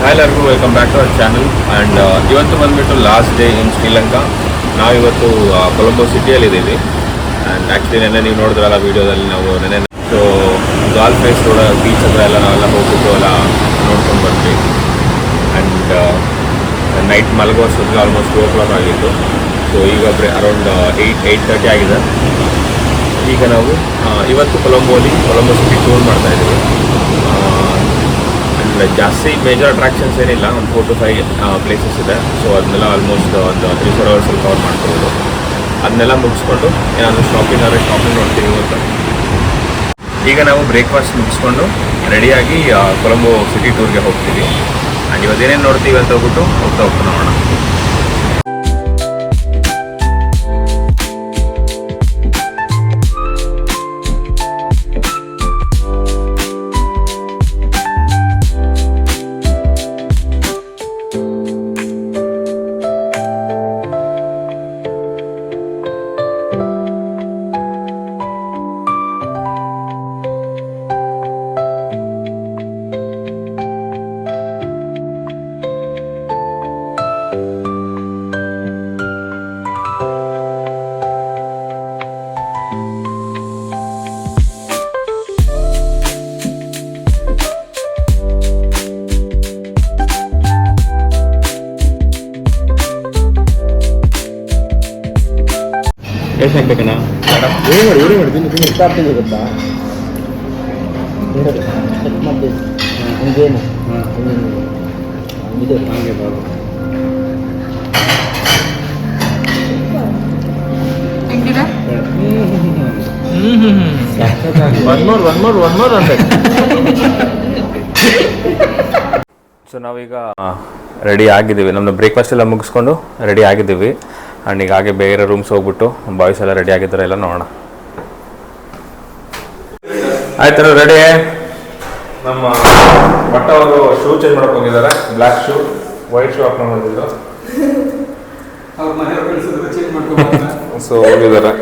Hi ಎಲ್ಲರಿಗೂ welcome back to our channel. And ಇವತ್ತು ಬಂದುಬಿಟ್ಟು ಲಾಸ್ಟ್ ಡೇ ಇನ್ ಶ್ರೀಲಂಕಾ. ನಾವಿವತ್ತು ಕೊಲಂಬೋ ಸಿಟಿಯಲ್ಲಿದ್ದೀವಿ. ಆ್ಯಂಡ್ ಆ್ಯಕ್ಚುಲಿ ನೆನ್ನೆ ನೀವು ನೋಡಿದ್ರಲ್ಲ ವೀಡಿಯೋದಲ್ಲಿ ನಾವು ನೆನ್ನೆ so golf face road beach ಹತ್ರ ಎಲ್ಲ ನಾವೆಲ್ಲ ಹೋಗ್ಬಿಟ್ಟು ಎಲ್ಲ ನೋಡ್ಕೊಂಡು ಬಂದ್ವಿ. ಆ್ಯಂಡ್ ನೈಟ್ ಮಲಗುವಷ್ಟೊತ್ತಿಗೆ ಆಲ್ಮೋಸ್ಟ್ 2 o'clock ಆಗಿತ್ತು. ಸೊ ಈಗ ಅರೌಂಡ್ 8:30 ಆಗಿದೆ. ಈಗ ನಾವು ಇವತ್ತು ಕೊಲಂಬೋ ಸಿಟಿ ಟೂರ್ ಮಾಡ್ತಾಯಿದ್ದೀವಿ. ಜಾಸ್ತಿ ಮೇಜರ್ ಅಟ್ರಾಕ್ಷನ್ಸ್ ಏನಿಲ್ಲ, ಒಂದು 4 to 5 ಪ್ಲೇಸಸ್ ಇದೆ. ಸೊ ಅದನ್ನೆಲ್ಲ ಆಲ್ಮೋಸ್ಟ್ ಒಂದು 3-4 hours ಕವರ್ ಮಾಡ್ಕೊಬೋದು. ಅದನ್ನೆಲ್ಲ ಮುಗಿಸ್ಕೊಂಡು ಏನಾದರೂ ಶಾಪಿಂಗ್ ನೋಡ್ತೀವಿ ಅಂತ. ಈಗ ನಾವು ಬ್ರೇಕ್ಫಾಸ್ಟ್ ಮುಗಿಸ್ಕೊಂಡು ರೆಡಿಯಾಗಿ ಕೊಲಂಬೋ ಸಿಟಿ ಟೂರ್ಗೆ ಹೋಗ್ತೀವಿ. ಆ್ಯಂಡ್ ಇವತ್ತೇನೇನು ನೋಡ್ತೀವಿ ಅಂತ ಹೋಗ್ಬಿಟ್ಟು ಹೋಗ್ತಾ ನೋಡೋಣ. ಎಷ್ಟು ಹಾಕ್ಬೇಕಣ್ಣ? ಮಾಡಿ ಎಷ್ಟು ಆಗ್ತಿದೆ ಗೊತ್ತಾ? ಚೆಕ್ ಮಾಡಿ ಹಂಗೇನು ಇದು ಹಾಗೆ ಬಾಬು ಒನ್ ಮೋರ್ ಅಂತ. ಸೊ ನಾವೀಗ ರೆಡಿ ಆಗಿದ್ದೀವಿ. ನಮ್ಮದು ಬ್ರೇಕ್ಫಾಸ್ಟ್ ಎಲ್ಲ ಮುಗಿಸ್ಕೊಂಡು ರೆಡಿ ಆಗಿದ್ದೀವಿ. ಆ್ಯಂಡ್ ಈಗ ಹಾಗೆ ಬೇರೆ ರೂಮ್ಸ್ ಹೋಗ್ಬಿಟ್ಟು ಬಾಯ್ಸ್ ಎಲ್ಲ ರೆಡಿ ಆಗಿದ್ದಾರೆ, ಎಲ್ಲ ನೋಡೋಣ. ಆಯ್ತು ರೆಡಿ. ನಮ್ಮ ಬಟ್ ಅವರು ಶೂ ಚೇಂಜ್ ಮಾಡಕ್ಕೆ ಹೋಗಿದ್ದಾರೆ. ಬ್ಲ್ಯಾಕ್ ಶೂ, ವೈಟ್ ಶೂ ಹಾಕೊಂಡು ಬಂದಿದ್ದು. ಸೊ ಹೋಗಿದ್ದಾರೆ,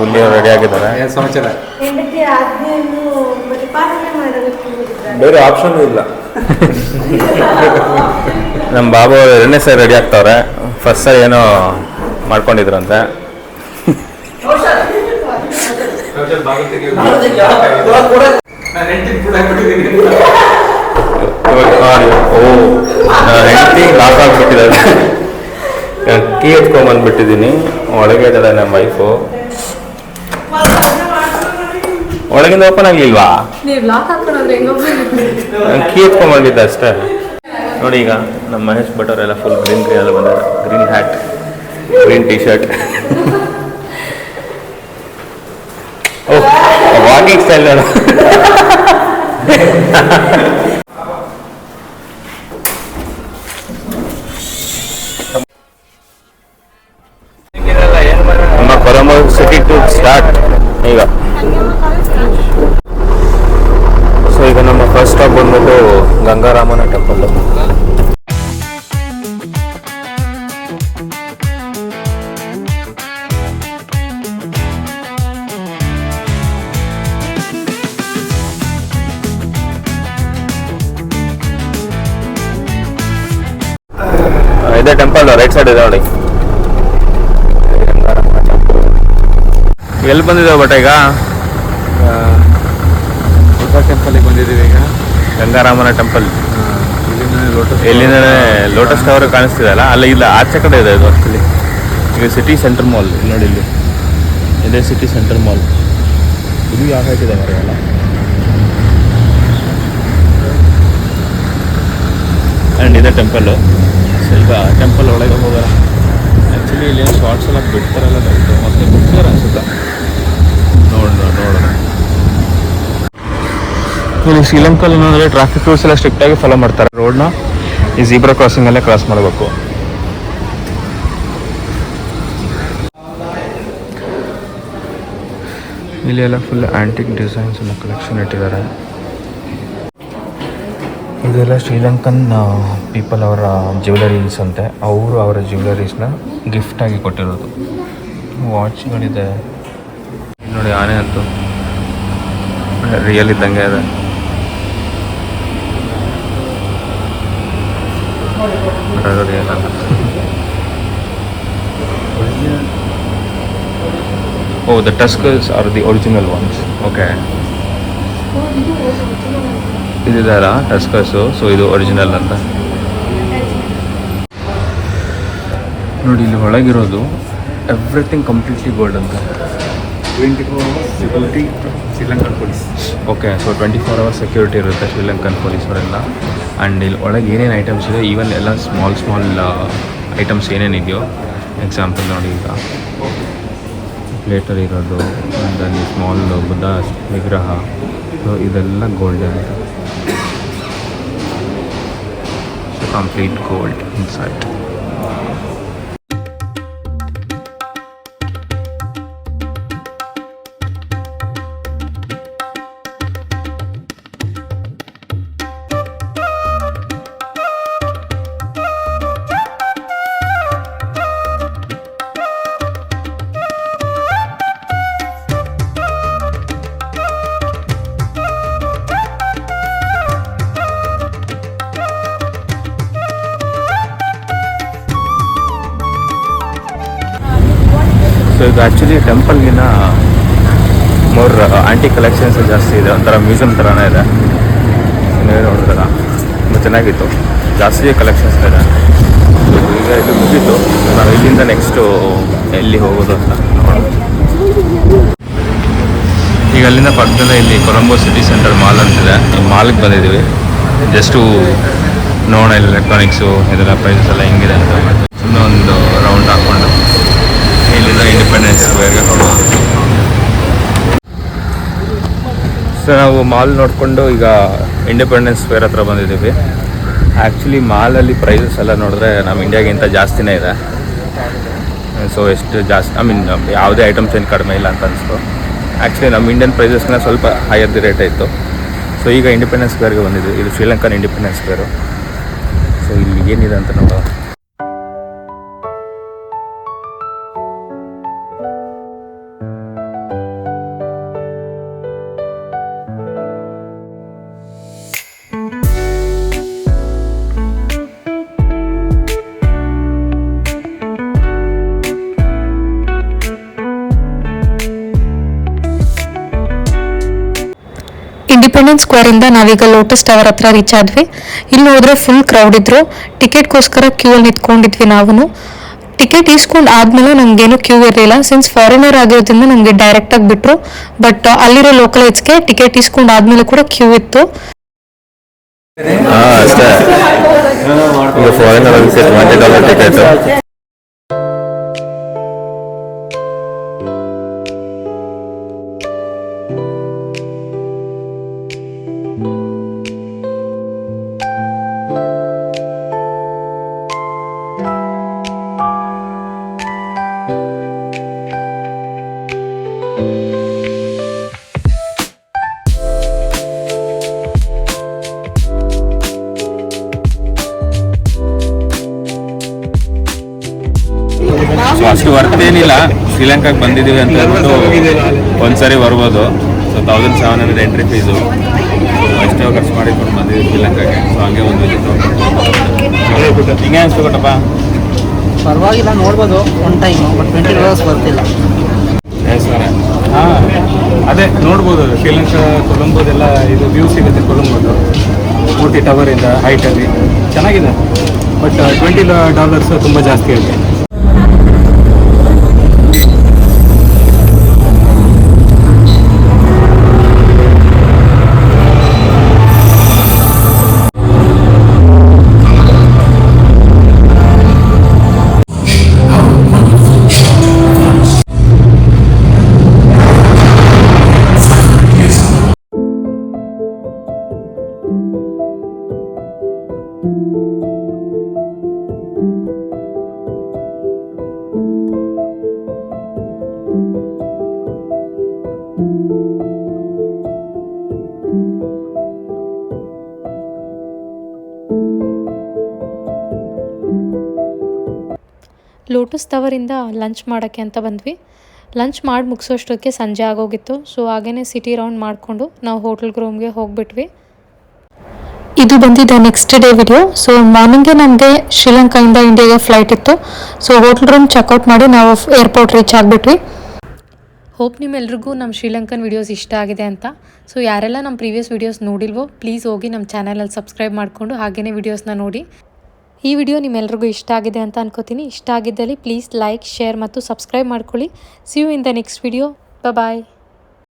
ಇಲ್ಲಿ ರೆಡಿ ಆಗಿದ್ದಾರೆ. ಸಮಾಚಾರ ಬೇರೆ ಆಪ್ಷನ್ ಇಲ್ಲ. ನಮ್ಮ ಬಾಬು 2ನೇ ಸರಿ ರೆಡಿ ಆಗ್ತಾವ್ರೆ. ಫಸ್ಟ್ ಸರಿ ಏನೋ ಮಾಡ್ಕೊಂಡಿದ್ರಂತೆ. ಹೆಂಡತಿ ಲಾಕ್ ಆಗ್ಬಿಟ್ಟಿದ್ದಾರೆ. ಕೀ ಎತ್ಕೊಂಡ್ಬಂದ್ಬಿಟ್ಟಿದ್ದೀನಿ. ಒಳಗೆ ಇದ್ದಾಳೆ ನಮ್ಮ ವೈಫು. ಒಳಗಿಂದ ಓಪನ್ ಆಗ್ಲಿಲ್ವಾ? ಕೀ ಎತ್ಕೊಂಡ್ಬಂದಿದ್ದೆ ಅಷ್ಟೇ. ನೋಡಿ ಈಗ ನಮ್ಮ ಮಹೇಶ್ ಭಟ್ ಅವರೆಲ್ಲ ಫುಲ್ ಗ್ರೀನ್ ಎಲ್ಲ ಬಂದಾರೆ. Green hat, green T shirt. Oh, walking style ನೋಡು. ನಮ್ಮ ಕೊಲಂಬೋ ಸಿಟಿ ಟೂರ್ ಸ್ಟಾರ್ಟ್ ಈಗ. ಸೊ ಈಗ ನಮ್ಮ ಫಸ್ಟ್ ಸ್ಟಾಪ್ ಬಂದ್ಬಿಟ್ಟು ಗಂಗಾರಾಮನ ಟೆಂಪಲ್. ಇದೇ ಟೆಂಪಲ್ ರೈಟ್ ಸೈಡ್ ಇದೆ ನೋಡಿ. ಎಲ್ಲಿ ಬಂದಿದ್ದೇವೆ ಬಟ್ ಈಗ ಟೆಂಪಲ್ಗೆ ಬಂದಿದ್ದೀವಿ. ಈಗ ಗಂಗಾರಾಮನ ಟೆಂಪಲ್. ಇಲ್ಲಿಂದ ಲೋಟಸ್ ಟವರ್ ಕಾಣಿಸ್ತಿದೆ ಅಲ್ಲ, ಅಲ್ಲ ಇಲ್ಲ ಆಚೆ ಕಡೆ ಇದೆ ಇದು. ಆ್ಯಕ್ಚುಲಿ ಈಗ ಸಿಟಿ ಸೆಂಟರ್ ಮಾಲ್ ನೋಡಿ, ಇಲ್ಲಿ ಇದೇ ಸಿಟಿ ಸೆಂಟರ್ ಮಾಲ್. ಇದು ಯಾವ ಹಾಕಿದೆ ಮರ ಅಲ್ಲ. ಆ್ಯಂಡ್ ಇದೆ ಟೆಂಪಲ್ಲು. ಸೊ ಈಗ ಟೆಂಪಲ್ ಒಳಗೆ ಹೋಗೋಣ. ಆ್ಯಕ್ಚುಲಿ ಇಲ್ಲಿ ಶಾರ್ಟ್ಸ್ ಎಲ್ಲ ಬಿಡ್ತಾರಲ್ಲ ಡೌಟು, ಮತ್ತೆ ಬಿಡ್ತಾರೆ ಅನ್ಸುತ್ತೆ. ನೋಡೋಣ. ಇಲ್ಲಿ ಶ್ರೀಲಂಕಲ್ಲಿ ಏನಂದರೆ ಟ್ರಾಫಿಕ್ ರೂಲ್ಸ್ ಎಲ್ಲ ಸ್ಟ್ರಿಕ್ಟಾಗಿ ಫಾಲೋ ಮಾಡ್ತಾರೆ. ರೋಡ್ನ ಈ ಝೀಬ್ರಾ ಕ್ರಾಸಿಂಗಲ್ಲೇ ಕ್ರಾಸ್ ಮಾಡಬೇಕು. ಇಲ್ಲಿ ಎಲ್ಲ ಫುಲ್ ಆ್ಯಂಟಿಕ್ ಡಿಸೈನ್ಸ್ ಎಲ್ಲ ಕಲೆಕ್ಷನ್ ಇಟ್ಟಿದ್ದಾರೆ. ಇದೆಲ್ಲ ಶ್ರೀಲಂಕನ್ ಪೀಪಲ್ ಅವರ ಜ್ಯುವೆಲರೀಸ್ ಅಂತೆ. ಅವರು ಅವರ ಜ್ಯುವೆಲರೀಸ್ನ ಗಿಫ್ಟಾಗಿ ಕೊಟ್ಟಿರೋದು. ವಾಚ್ಗಳಿದೆ ನೋಡಿ, ಆನೆ ಅಂತೂ ರಿಯಲ್ ಇದ್ದಂಗೆ ಇದೆ. ಅದರಲ್ಲಿ ಏನಲ್ಲ. Oh the tuskers are the original ones. Okay, ಇದಿದೆಯಲ್ಲ ಟಸ್ಕರ್ಸು, ಸೊ ಇದು ಒರಿಜಿನಲ್ ಅಂತ ನೋಡಿ. ಇಲ್ಲಿ ಒಳಗಿರೋದು ಎವ್ರಿಥಿಂಗ್ ಕಂಪ್ಲೀಟ್ಲಿ ಗೋಲ್ಡ್ ಅಂತ. 24 hours security Sri Lankan police. Okay, so 24 hours security ಇರುತ್ತೆ ಶ್ರೀಲಂಕನ್ ಪೊಲೀಸವರೆಲ್ಲ. ಆ್ಯಂಡ್ ಇಲ್ಲಿ ಒಳಗೆ ಏನೇನು ಐಟಮ್ಸ್ ಇದೆ, ಈವನ್ ಎಲ್ಲ ಸ್ಮಾಲ್ ಐಟಮ್ಸ್ ಏನೇನಿದೆಯೋ, ಎಕ್ಸಾಂಪಲ್ ನೋಡಿ ಈಗ ಪ್ಲೇಟಲ್ಲಿ ಇರೋದು, ಅಲ್ಲಿ ಸ್ಮಾಲ್ ಬುದ್ಧ ವಿಗ್ರಹ, ಸೊ ಇದೆಲ್ಲ ಗೋಲ್ಡ್ ಅಂತ. So complete gold inside. So ಇದು ಆ್ಯಕ್ಚುಲಿ ಟೆಂಪಲ್ಗಿನ ಮೋರ್ ಆ್ಯಂಟಿ ಕಲೆಕ್ಷನ್ಸ್ ಜಾಸ್ತಿ ಇದೆ, ಒಂಥರ ಮ್ಯೂಸಿಯಂ ಥರನೇ ಇದೆ. ನೀವೇ ನೋಡಿದ್ರಲ್ಲ, ತುಂಬ ಚೆನ್ನಾಗಿತ್ತು, ಜಾಸ್ತಿ ಕಲೆಕ್ಷನ್ಸ್ ಇದೆ. ಸೊ ಈಗ ಇದು ಮುಗೀತು, ನಾವು ಇಲ್ಲಿಂದ ನೆಕ್ಸ್ಟು ಎಲ್ಲಿ ಹೋಗೋದು ಅಂತ ನೋಡೋಣ. ಈಗ ಅಲ್ಲಿಂದ ಪಕ್ಕದಲ್ಲೇ ಇಲ್ಲಿ ಕೊಲಂಬೋ ಸಿಟಿ ಸೆಂಟರ್ ಮಾಲ್ ಅಂತಿದೆ, ಈ ಮಾಲ್ಗೆ ಬಂದಿದ್ದೀವಿ ಜಸ್ಟು ನೋಡೋಣ ಇಲ್ಲಿ ಎಲೆಕ್ಟ್ರಾನಿಕ್ಸು ಇದೆಲ್ಲ ಪ್ರೈಸಸ್ ಎಲ್ಲ ಹೆಂಗಿದೆ ಅಂತ. ಸುಮ್ಮನೆ ಒಂದು ರೌಂಡ್ ಹಾಕ್ಕೊಂಡು ಇಲ್ಲಿಂದ ಇಂಡಿಪೆಂಡೆನ್ಸ್ ಸ್ಕ್ವೇರ್ಗೆ ಹೋಗೋಣ. ಸೊ ನಾವು ಮಾಲ್ ನೋಡಿಕೊಂಡು ಈಗ ಇಂಡಿಪೆಂಡೆನ್ಸ್ ಸ್ಕ್ವೇರ್ ಹತ್ರ ಬಂದಿದ್ದೀವಿ. ಆ್ಯಕ್ಚುಲಿ ಮಾಲಲ್ಲಿ ಪ್ರೈಸಸ್ ಎಲ್ಲ ನೋಡಿದ್ರೆ ನಮ್ಮ ಇಂಡಿಯಾಗಿಂತ ಜಾಸ್ತಿನೇ ಇದೆ. ಸೊ ಎಷ್ಟು ಜಾಸ್ತಿ, ಐ ಮೀನ್ ಯಾವುದೇ ಐಟಮ್ಸ್ ಏನು ಕಡಿಮೆ ಇಲ್ಲ ಅಂತ ಅನಿಸ್ತು. ಆ್ಯಕ್ಚುಲಿ ನಮ್ಮ ಇಂಡಿಯನ್ ಪ್ರೈಸಸ್ನ ಸ್ವಲ್ಪ ಹೈಯರ್ ರೇಟ್ ಇತ್ತು. ಸೊ ಈಗ ಇಂಡಿಪೆಂಡೆನ್ಸ್ ಸ್ಕ್ವೇರ್ಗೆ ಬಂದಿದ್ವಿ, ಇದು ಶ್ರೀಲಂಕನ್ ಇಂಡಿಪೆಂಡೆನ್ಸ್ ಸ್ಕ್ವೇರು. ಸೊ ಇಲ್ಲಿ ಏನಿದೆ ಅಂತ ನೋಡೋಣ. ಇಂಡಿಪೆಂಡೆನ್ಸ್ ಸ್ಕ್ವೇರ್ ಇಂದ ನಾವೀಗ ಲೋಟಸ್ ಟವರ್ ಹತ್ರ ರೀಚ್ ಆದ್ವಿ. ಇಲ್ಲಿ ಹೋದ್ರೆ ಫುಲ್ ಕ್ರೌಡ್ ಇದ್ರು, ಟಿಕೆಟ್ಗೋಸ್ಕರ ಕ್ಯೂ ಅಲ್ಲಿ ನಿಂತ್ಕೊಂಡಿದ್ವಿ. ನಾವು ಟಿಕೆಟ್ ಇಸ್ಕೊಂಡು ಆದ್ಮೇಲೆ ನಮ್ಗೇನು ಕ್ಯೂ ಇರಲಿಲ್ಲ, ಸಿನ್ಸ್ ಫಾರಿನರ್ ಆಗಿರೋದ್ರಿಂದ ನಮಗೆ ಡೈರೆಕ್ಟ್ ಆಗಿ ಬಿಟ್ರು. ಬಟ್ ಅಲ್ಲಿರೋ ಲೋಕಲೈಟ್ಸ್ಗೆ ಟಿಕೆಟ್ ಇಸ್ಕೊಂಡು ಆದ್ಮೇಲೆ ಕೂಡ ಕ್ಯೂ ಇತ್ತು. ಅಷ್ಟೇ, ಈಗ ಫಾರಿನರ್ $20 ಟಿಕೆಟ್. ಸೊ ಅಷ್ಟು ವರ್ತೇನಿಲ್ಲ, ಶ್ರೀಲಂಕಾಗೆ ಬಂದಿದ್ದೀವಿ ಅಂತ ಹೇಳ್ಬಿಟ್ಟು ಒಂದ್ಸರಿ ಬರ್ಬೋದು. So 1700 entry fees. ಸೊ ಎಷ್ಟೋ ಖರ್ಚು ಮಾಡಿಕೊಂಡು ಬಂದಿದ್ದೀವಿ ಶ್ರೀಲಂಕಾಗೆ. ಸೊ ಹಂಗೆ ಒಂದು ವಿಸಿಟ್ ಹೋಗ್ಬೇಕು. ಹಿಂಗೆ ಅನಿಸ್ತು ಕೊಟ್ಟಪ್ಪ? ಪರವಾಗಿಲ್ಲ, ನೋಡ್ಬೋದು ಒನ್ ಟೈಮು, ಬಟ್ 20 hours ಬರ್ತಿಲ್ಲ. ಸರ್, ಹಾಂ ಅದೇ ನೋಡ್ಬೋದು ಶ್ರೀಲಂಕಾ ಕೊಲಂಬೋದೆಲ್ಲ ಇದು ವ್ಯೂ ಸಿಗುತ್ತೆ. ಕೊಲಂಬೋದು ಮೂರ್ತಿ ಟವರಿಂದ ಹೈಟಲ್ಲಿ ಚೆನ್ನಾಗಿದೆ, ಬಟ್ $20 ತುಂಬ ಜಾಸ್ತಿ ಇರುತ್ತೆ. ಲೋಟಸ್ ಟವರಿಂದ ಲಂಚ್ ಮಾಡೋಕ್ಕೆ ಅಂತ ಬಂದ್ವಿ. ಲಂಚ್ ಮಾಡಿ ಮುಗಿಸೋಷ್ಟಕ್ಕೆ ಸಂಜೆ ಆಗೋಗಿತ್ತು. ಸೊ ಹಾಗೇ ಸಿಟಿ ರೌಂಡ್ ಮಾಡಿಕೊಂಡು ನಾವು ಹೋಟೆಲ್ ರೂಮ್ಗೆ ಹೋಗ್ಬಿಟ್ವಿ. ಇದು ಬಂದಿದ್ದ ನೆಕ್ಸ್ಟ್ ಡೇ ವಿಡಿಯೋ. ಸೊ ಮಾರ್ನಿಂಗೇ ನಮಗೆ ಶ್ರೀಲಂಕಾಯಿಂದ ಇಂಡಿಯಾಗೆ ಫ್ಲೈಟ್ ಇತ್ತು. ಸೊ ಹೋಟೆಲ್ ರೂಮ್ ಚೆಕ್ಔಟ್ ಮಾಡಿ ನಾವು ಏರ್ಪೋರ್ಟ್ ರೀಚ್ ಆಗಿಬಿಟ್ವಿ. ಹೋಪ್ ನಿಮ್ಮೆಲ್ರಿಗೂ ನಮ್ಮ ಶ್ರೀಲಂಕನ್ ವೀಡಿಯೋಸ್ ಇಷ್ಟ ಆಗಿದೆ ಅಂತ. ಸೊ ಯಾರೆಲ್ಲ ನಮ್ಮ ಪ್ರೀವಿಯಸ್ ವೀಡಿಯೋಸ್ ನೋಡಿಲ್ವೋ ಪ್ಲೀಸ್ ಹೋಗಿ ನಮ್ಮ ಚಾನಲಲ್ಲಿ ಸಬ್ಸ್ಕ್ರೈಬ್ ಮಾಡಿಕೊಂಡು ಹಾಗೆಯೇ ವೀಡಿಯೋಸ್ನ ನೋಡಿ. ಈ ವಿಡಿಯೋ ನಿಮ್ಮೆಲ್ರಿಗೂ ಇಷ್ಟ ಆಗಿದೆ ಅಂತ ಅನ್ಕೋತೀನಿ. ಇಷ್ಟ ಆಗಿದ್ದಲ್ಲಿ ಪ್ಲೀಸ್ ಲೈಕ್, ಶೇರ್ ಮತ್ತು ಸಬ್ಸ್ಕ್ರೈಬ್ ಮಾಡ್ಕೊಳ್ಳಿ. See you in the next video. Bye.